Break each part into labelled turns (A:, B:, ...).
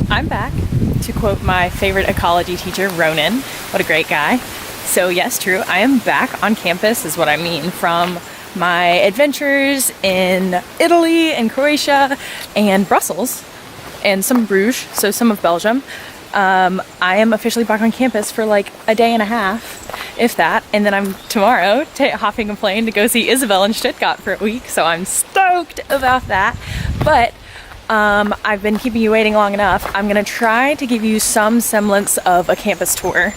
A: I'm back, to quote my favorite ecology teacher, Ronan. What a great guy. So yes, true, I am back on campus is what I mean, from my adventures in Italy and Croatia and Brussels and some Bruges, so some of Belgium. I am officially back on campus for like a day and a half, if that, and then I'm tomorrow hopping a plane to go see Isabel in Stuttgart for a week, so I'm stoked about that. But I've been keeping you waiting long enough. I'm gonna try to give you some semblance of a campus tour.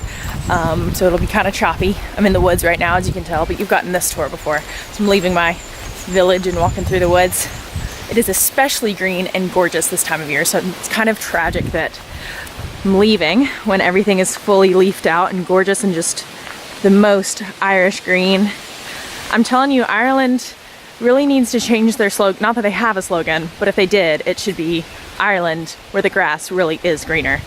A: So it'll be kind of choppy. I'm in the woods right now, as you can tell, but you've gotten this tour before. So I'm leaving my village and walking through the woods. It is especially green and gorgeous this time of year, so it's kind of tragic that I'm leaving when everything is fully leafed out and gorgeous and just the most Irish green. I'm telling you, Ireland really needs to change their slogan. Not that they have a slogan, but if they did, it should be Ireland where the grass really is greener.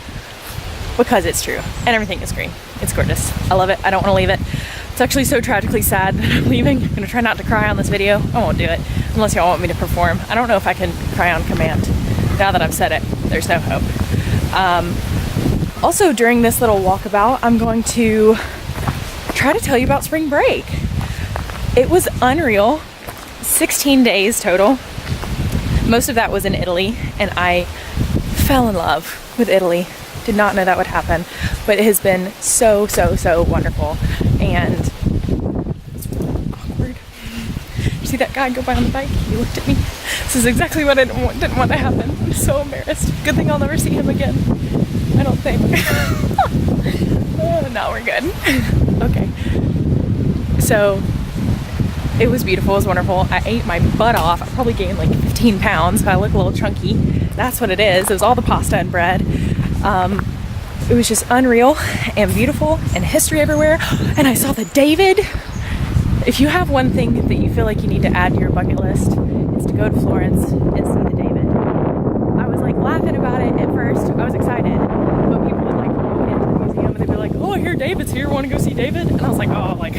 A: Because it's true, and everything is green. It's gorgeous. I love it. I don't want to leave it. It's actually so tragically sad that I'm leaving. I'm gonna try not to cry on this video. I won't do it unless y'all want me to perform. I don't know if I can cry on command. Now that I've said it, there's no hope. Also, during this little walkabout, I'm going to try to tell you about spring break. It was unreal. 16 days total. Most of that was in Italy, and I fell in love with Italy. Did not know that would happen, but it has been so wonderful. And it's really awkward. You see that guy go by on the bike? He looked at me. This is exactly what I didn't want to happen. I'm so embarrassed. Good thing I'll never see him again. I don't think. Oh, now we're good. Okay. So it was beautiful, it was wonderful. I ate my butt off. I probably gained like 15 pounds, but I look a little chunky. That's what it is. It was all the pasta and bread. It was just unreal and beautiful and history everywhere. And I saw the David. If you have one thing that you feel like you need to add to your bucket list, it's to go to Florence and see the David. I was like laughing about it at first. I was excited, but people would like walk into the museum and they'd be like, "Oh, I hear David's here. Want to go see David?" And I was like, "Oh, like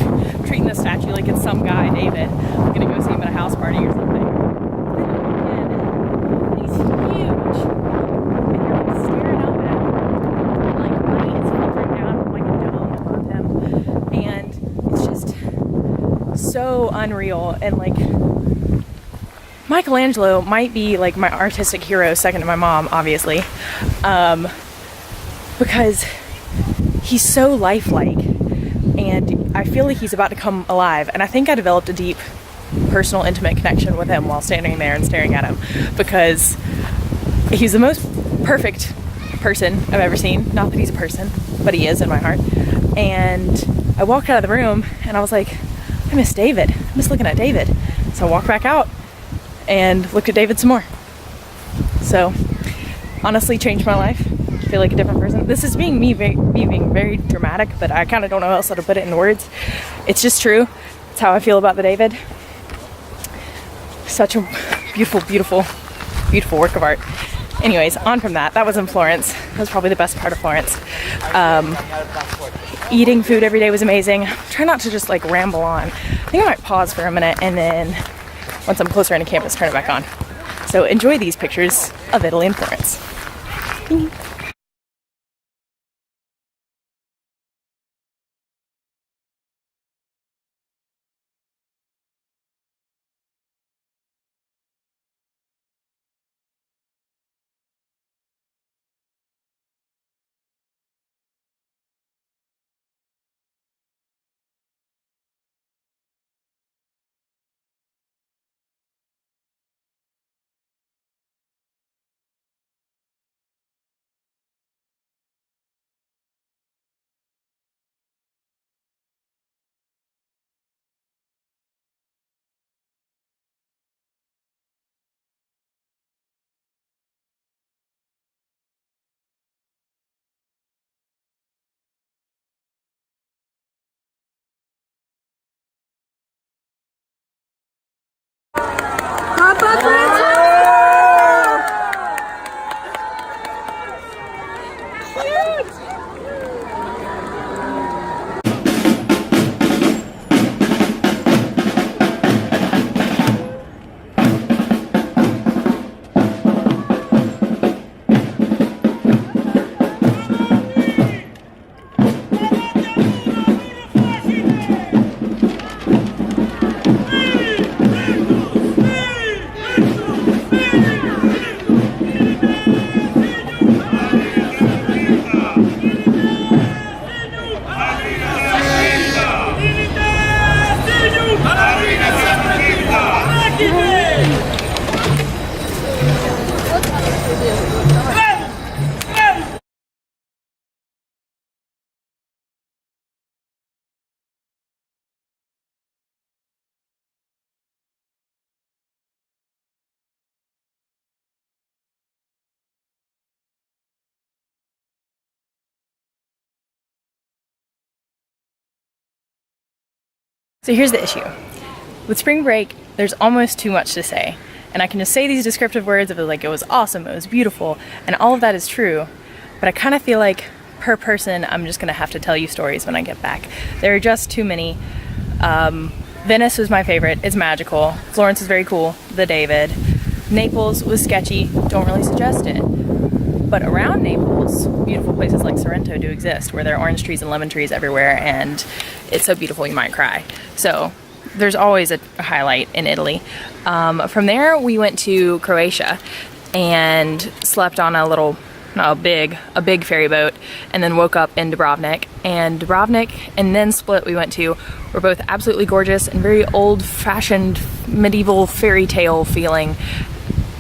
A: treating the statue like it's some guy, David. I'm gonna go see him at a house party or something." And he's huge, and you're like staring up at him, and like light is filtering down from like a dome above him, and it's just so unreal. And like Michelangelo might be like my artistic hero, second to my mom, obviously, because he's so lifelike, and I feel like he's about to come alive. And I think I developed a deep personal, intimate connection with him while standing there and staring at him, because he's the most perfect person I've ever seen. Not that he's a person, but he is in my heart. And I walked out of the room and I was like, I miss David. I miss looking at David. So I walked back out and looked at David some more. So honestly changed my life. I feel like a different person. This is being me being very dramatic, but I kind of don't know how else to put it in words. It's just true. It's how I feel about the David. Such a beautiful work of art. Anyways, on from that. That was in Florence. That was probably the best part of Florence. Eating food every day was amazing. Try not to just like ramble on. I think I might pause for a minute and then once I'm closer into campus, turn it back on. So enjoy these pictures of Italy and Florence. So here's the issue. With spring break, there's almost too much to say. And I can just say these descriptive words of like, it was awesome, it was beautiful, and all of that is true. But I kind of feel like per person, I'm just gonna have to tell you stories when I get back. There are just too many. Venice was my favorite, it's magical. Florence is very cool, the David. Naples was sketchy, don't really suggest it. But around Naples, beautiful places like Sorrento do exist, where there are orange trees and lemon trees everywhere, and it's so beautiful you might cry. So there's always a highlight in Italy. From there, we went to Croatia and slept on a big ferry boat, and then woke up in Dubrovnik. And Dubrovnik and then Split we went to were both absolutely gorgeous and very old-fashioned medieval fairy tale feeling.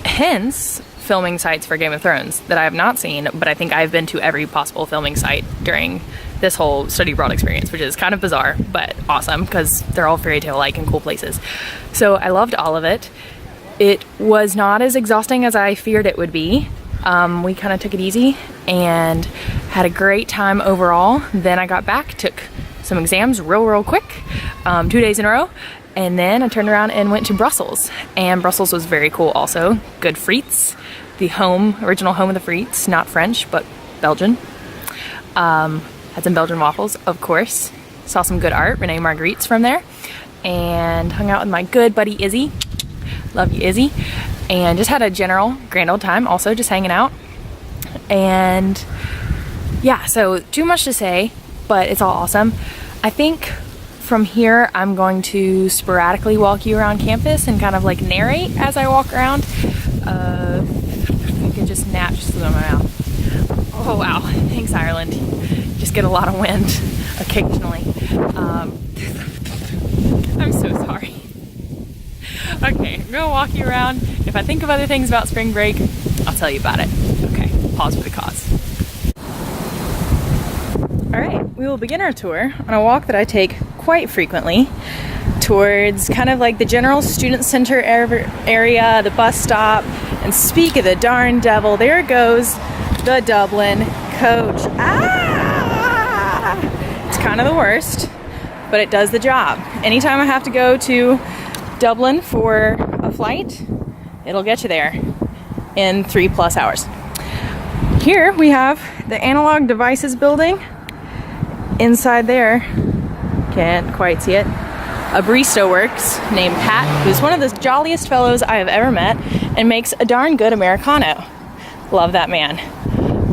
A: Hence, filming sites for Game of Thrones that I have not seen, but I think I've been to every possible filming site during this whole study abroad experience, which is kind of bizarre, but awesome because they're all fairy tale-like and cool places. So I loved all of it. It was not as exhausting as I feared it would be. We kind of took it easy and had a great time overall. Then I got back, took some exams real quick, 2 days in a row, and then I turned around and went to Brussels. And Brussels was very cool also. Good frites, the original home of the frites, not French, but Belgian. Had some Belgian waffles, of course. Saw some good art, Rene Marguerite's from there. And hung out with my good buddy Izzy. Love you, Izzy. And just had a general grand old time also, just hanging out. And yeah, so too much to say, but it's all awesome. I think from here I'm going to sporadically walk you around campus and kind of like narrate as I walk around. You can just just flew in my mouth. Oh wow, thanks Ireland. Just get a lot of wind occasionally. I'm so sorry. Okay, I'm gonna walk you around. If I think of other things about spring break, I'll tell you about it. Okay, pause for the cause. All right, we will begin our tour on a walk that I take quite frequently towards kind of like the general student center area, the bus stop, and speak of the darn devil, there goes the Dublin coach. It's kind of the worst, but it does the job. Anytime I have to go to Dublin for a flight, it'll get you there in 3+ hours. Here we have the Analog Devices building. Inside there, can't quite see it, a barista works named Pat, who's one of the jolliest fellows I have ever met and makes a darn good Americano. Love that man.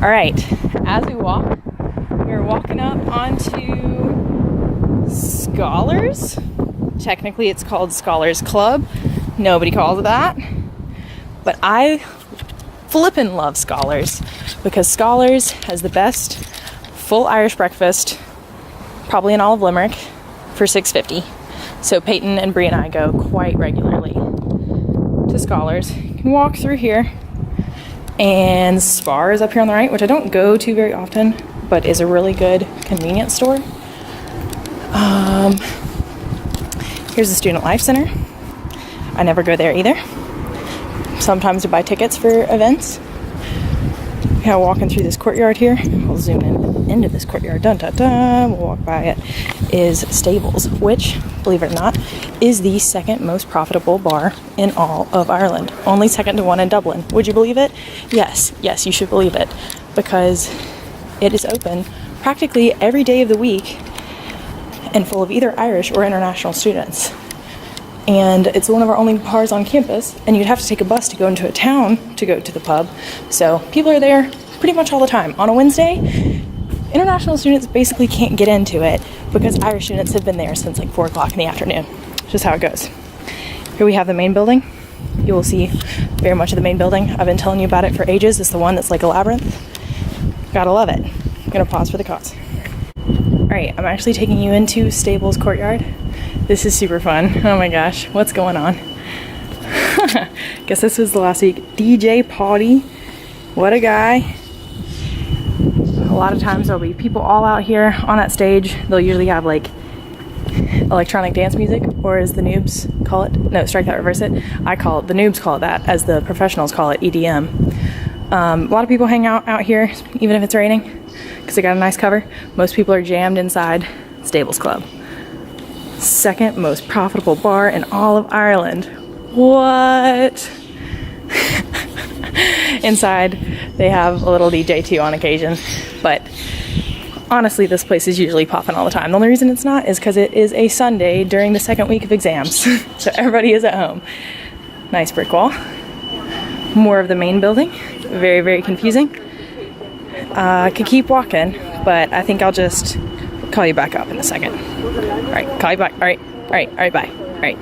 A: All right, as we walk, we're walking up onto Scholars. Technically it's called Scholars Club. Nobody calls it that. But I flippin' love Scholars because Scholars has the best full Irish breakfast, probably in all of Limerick, for $6.50. So Peyton and Bree and I go quite regularly to Scholars. You can walk through here, and Spar is up here on the right, which I don't go to very often, but is a really good convenience store. Here's the Student Life Center. I never go there either. Sometimes to buy tickets for events. Yeah, walking through this courtyard here. We'll zoom in into this courtyard. Dun dun dun. We'll walk by it. Is Stables, which, believe it or not, is the second most profitable bar in all of Ireland. Only second to one in Dublin. Would you believe it? Yes, you should believe it, because it is open practically every day of the week and full of either Irish or international students. And it's one of our only bars on campus, and you'd have to take a bus to go into a town to go to the pub. So people are there pretty much all the time. On a Wednesday, international students basically can't get into it because Irish students have been there since like 4 o'clock in the afternoon. Just how it goes. Here we have the main building. You will see very much of the main building. I've been telling you about it for ages. It's the one that's like a labyrinth. Gotta love it. I'm gonna pause for the cause. All right, I'm actually taking you into Stables Courtyard. This is super fun. Oh my gosh, what's going on? Guess this was the last week. DJ Potty, what a guy. A lot of times there'll be people all out here on that stage. They'll usually have like electronic dance music, or as the noobs call it. No, strike that, reverse it. The noobs call it that, as the professionals call it EDM. A lot of people hang out here, even if it's raining, because they got a nice cover. Most people are jammed inside Stables Club. second most profitable bar in all of Ireland. What? Inside, they have a little DJ too on occasion, but honestly, this place is usually popping all the time. The only reason it's not is because it is a Sunday during the second week of exams, so everybody is at home. Nice brick wall. More of the main building. Very, very confusing. I could keep walking, but I think I'll just call you back up in a second. All right, call you back. All right, bye. All right,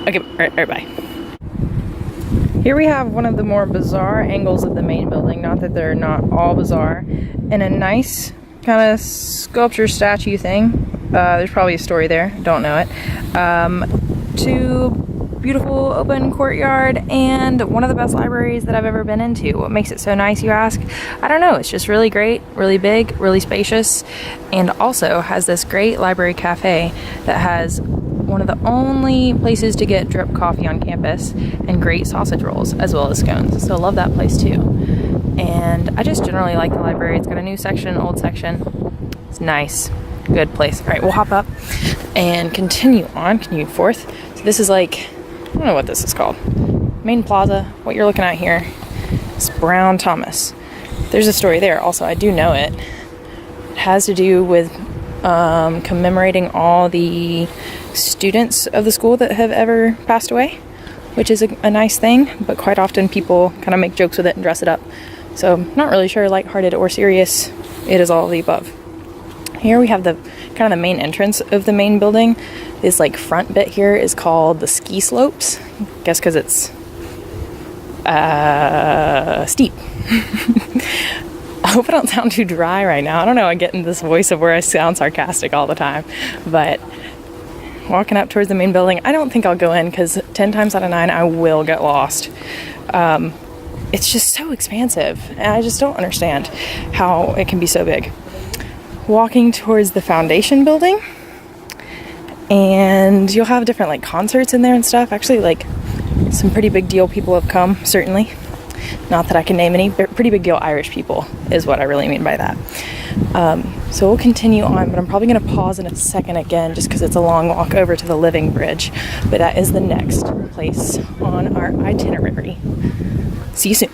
A: okay, all right, bye. Here we have one of the more bizarre angles of the main building, not that they're not all bizarre, and a nice kind of sculpture statue thing. There's probably a story there, don't know it. Two beautiful open courtyard and one of the best libraries that I've ever been into. What makes it so nice, you ask? I don't know, it's just really great, really big, really spacious, and also has this great library cafe that has one of the only places to get drip coffee on campus and great sausage rolls as well as scones. So I love that place too. And I just generally like the library. It's got a new section, old section. It's nice, good place. All right, we'll hop up and continue forth. So this is like, I don't know what this is called. Main Plaza. What you're looking at here is Brown Thomas. There's a story there also. I do know it. It has to do with commemorating all the students of the school that have ever passed away, which is a nice thing, but quite often people kind of make jokes with it and dress it up. So not really sure, lighthearted or serious. It is all of the above. Here we have the kind of the main entrance of the main building. This like front bit here is called the ski slopes. I guess because it's steep. I hope I don't sound too dry right now. I don't know, I get in this voice of where I sound sarcastic all the time. But walking up towards the main building, I don't think I'll go in because 10 times out of 9 I will get lost. It's just so expansive and I just don't understand how it can be so big. Walking towards the foundation building, and you'll have different like concerts in there and stuff. Actually, like some pretty big deal people have come, certainly. Not that I can name any, but pretty big deal Irish people is what I really mean by that. So we'll continue on, but I'm probably going to pause in a second again just because it's a long walk over to the Living Bridge. But that is the next place on our itinerary. See you soon.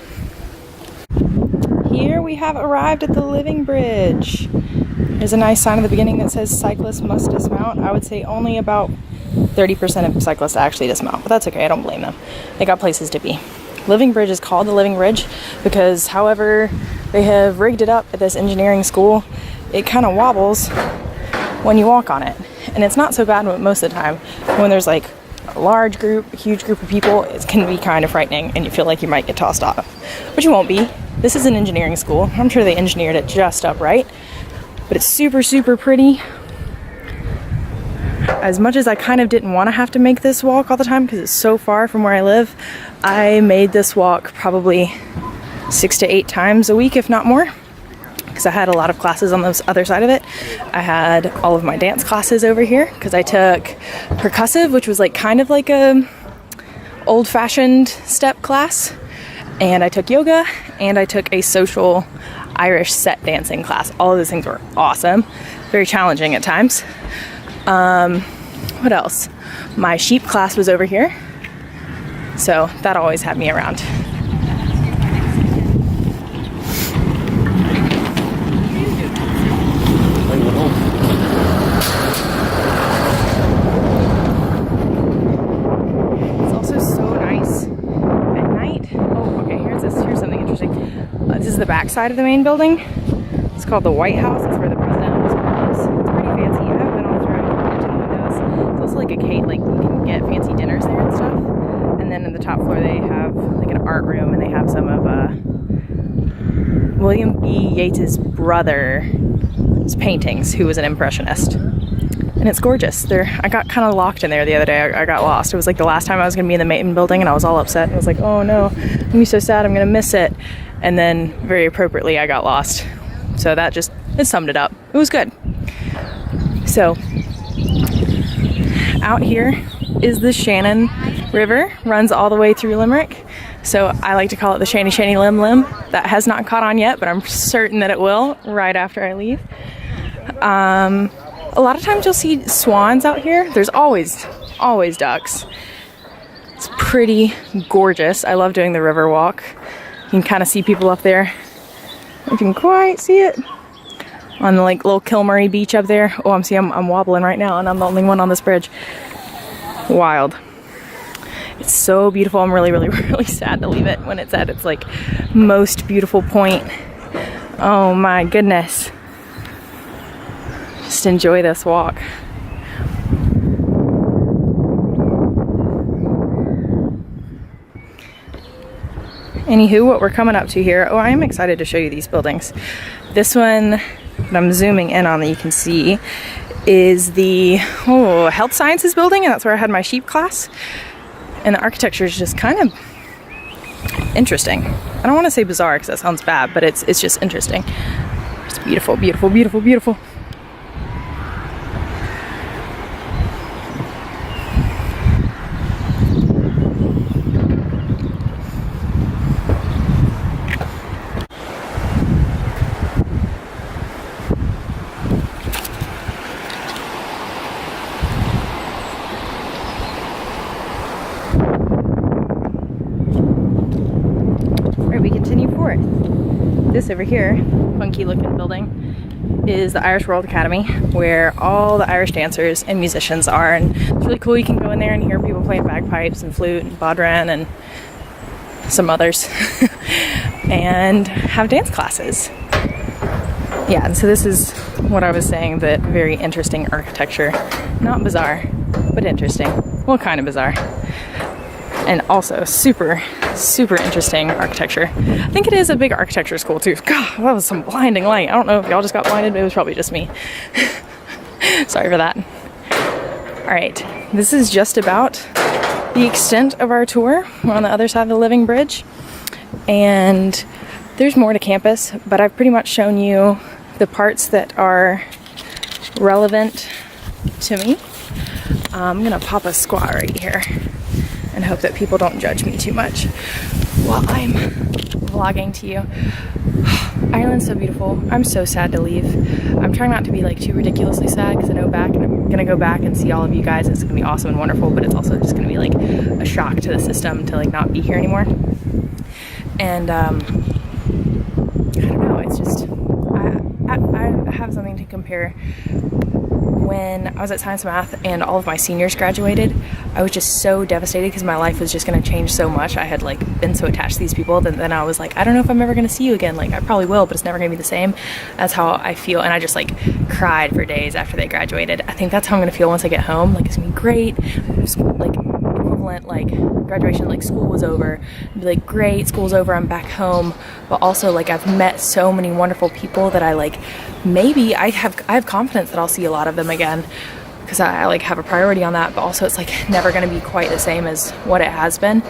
A: Here we have arrived at the Living Bridge. There's a nice sign at the beginning that says cyclists must dismount. I would say only about 30% of cyclists actually dismount, but that's okay, I don't blame them. They got places to be. Living Bridge is called the Living Bridge because however they have rigged it up at this engineering school, it kind of wobbles when you walk on it. And it's not so bad most of the time. When there's like a large group, a huge group of people, it can be kind of frightening and you feel like you might get tossed off. But you won't be. This is an engineering school. I'm sure they engineered it just up right. But it's super, super pretty. As much as I kind of didn't want to have to make this walk all the time because it's so far from where I live, I made this walk probably 6 to 8 times a week, if not more, because I had a lot of classes on the other side of it. I had all of my dance classes over here because I took percussive, which was like kind of like a old-fashioned step class, and I took yoga, and I took a social Irish set dancing class. All of those things were awesome, very challenging at times. What else? My sheep class was over here, so that always had me around. It's also so nice at night. Oh, okay, here's something interesting. This is the back side of the main building. It's called the White House. It's where the president lives. It's pretty fancy. I haven't been all through to the windows. It's also like a cake, like you can get fancy dinners there and stuff. And then in the top floor they have like an art room, and they have some of William B. Yeats's brother's paintings, who was an impressionist. And it's gorgeous. I got kind of locked in there the other day. I got lost. It was like the last time I was going to be in the main building, and I was all upset. I was like, oh no, I'm going to be so sad. I'm going to miss it. And then very appropriately, I got lost. So it summed it up. It was good. So out here is the Shannon River, runs all the way through Limerick. So I like to call it the Shanny Shanny Lim Lim. That has not caught on yet, but I'm certain that it will right after I leave. A lot of times you'll see swans out here. There's always ducks. It's pretty gorgeous. I love doing the river walk. You can kind of see people up there. You can quite see it on the like little Kilmurray beach up there. Oh, I'm wobbling right now, and I'm the only one on this bridge. Wild. It's so beautiful. I'm really, really, really sad to leave it when it's at its like most beautiful point. Oh my goodness. Just enjoy this walk. Anywho, what we're coming up to here, oh, I am excited to show you these buildings. This one that I'm zooming in on that you can see is the health sciences building, and that's where I had my sheep class. And the architecture is just kind of interesting. I don't want to say bizarre because that sounds bad, but it's just interesting. It's beautiful, beautiful, beautiful, beautiful. We continue forth. This over here, funky looking building, is the Irish World Academy, where all the Irish dancers and musicians are, and it's really cool. You can go in there and hear people playing bagpipes and flute and bodhran and some others and have dance classes. Yeah, and so this is what I was saying, that very interesting architecture. Not bizarre, but interesting. Well, kind of bizarre. And also super, super interesting architecture. I think it is a big architecture school too. God, that was some blinding light. I don't know if y'all just got blinded, but it was probably just me. Sorry for that. All right, this is just about the extent of our tour. We're on the other side of the Living Bridge, and there's more to campus, but I've pretty much shown you the parts that are relevant to me. I'm gonna pop a squat right here and hope that people don't judge me too much while I'm vlogging to you. Ireland's so beautiful. I'm so sad to leave. I'm trying not to be like too ridiculously sad because I know back and I'm gonna go back and see all of you guys. It's gonna be awesome and wonderful, but it's also just gonna be like a shock to the system to like not be here anymore. And I don't know, it's just, I have something to compare. When I was at Science Math and all of my seniors graduated, I was just so devastated because my life was just going to change so much. I had like been so attached to these people that then I was like, I don't know if I'm ever going to see you again. Like I probably will, but it's never going to be the same. That's how I feel. And I just like cried for days after they graduated. I think that's how I'm going to feel once I get home. Like it's going to be great. Just, like equivalent, like graduation, like school was over. I'd be like, great, school's over, I'm back home. But also like I've met so many wonderful people that I like, maybe I have confidence that I'll see a lot of them again because I like have a priority on that, but also it's like never going to be quite the same as what it has been.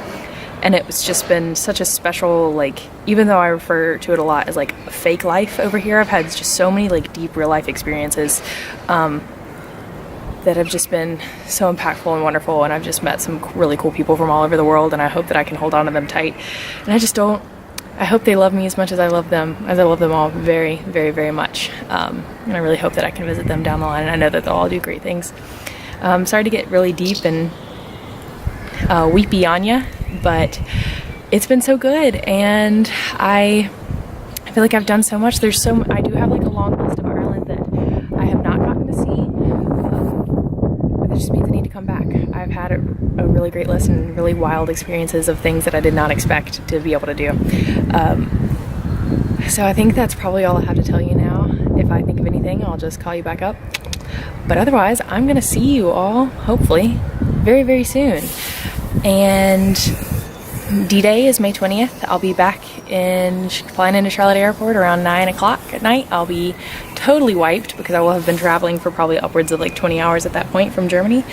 A: And it's just been such a special, like, even though I refer to it a lot as like a fake life over here, I've had just so many like deep real life experiences that have just been so impactful and wonderful, and I've just met some really cool people from all over the world, and I hope that I can hold on to them tight. And I hope they love me as much as I love them all very, very, very much. And I really hope that I can visit them down the line, and I know that they'll all do great things. Sorry to get really deep and weepy on you, but it's been so good, and I feel like I've done so much. I do have like a long list of Ireland that I have not gotten to see, but that just means I need to come back. I've had a really great list and really wild experiences of things that I did not expect to be able to do. So I think that's probably all I have to tell you now. If I think of anything, I'll just call you back up. But otherwise, I'm gonna see you all, hopefully, very, very soon. And D-Day is May 20th. I'll be back flying into Charlotte Airport around 9 o'clock at night. I'll be totally wiped because I will have been traveling for probably upwards of like 20 hours at that point from Germany.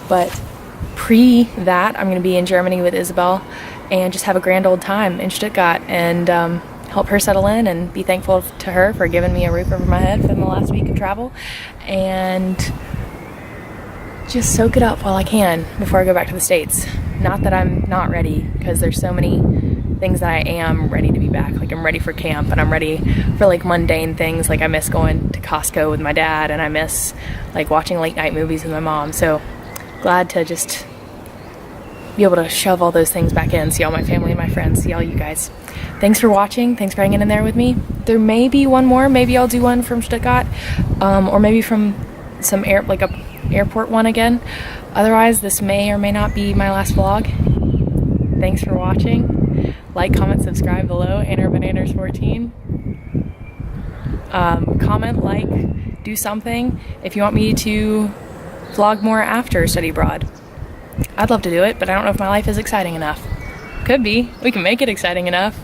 A: But pre that, I'm going to be in Germany with Isabel and just have a grand old time in Stuttgart and help her settle in and be thankful to her for giving me a roof over my head for the last week of travel, and just soak it up while I can before I go back to the States. Not that I'm not ready, because there's so many things that I am ready to be back. Like, I'm ready for camp, and I'm ready for like mundane things. Like, I miss going to Costco with my dad, and I miss like watching late night movies with my mom. So glad to just be able to shove all those things back in, see all my family and my friends, see all you guys. Thanks for watching. Thanks for hanging in there with me. There may be one more. Maybe I'll do one from Stuttgart, or maybe from some airport one again. Otherwise, this may or may not be my last vlog. Thanks for watching. Like, comment, subscribe below. AnnerBananas14. Comment, like, do something if you want me to vlog more after study abroad. I'd love to do it, but I don't know if my life is exciting enough. Could be. We can make it exciting enough.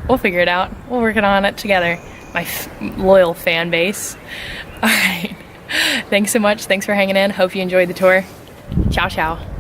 A: We'll figure it out. We'll work on it together. My loyal fan base. All right. Thanks so much. Thanks for hanging in. Hope you enjoyed the tour. Ciao, ciao.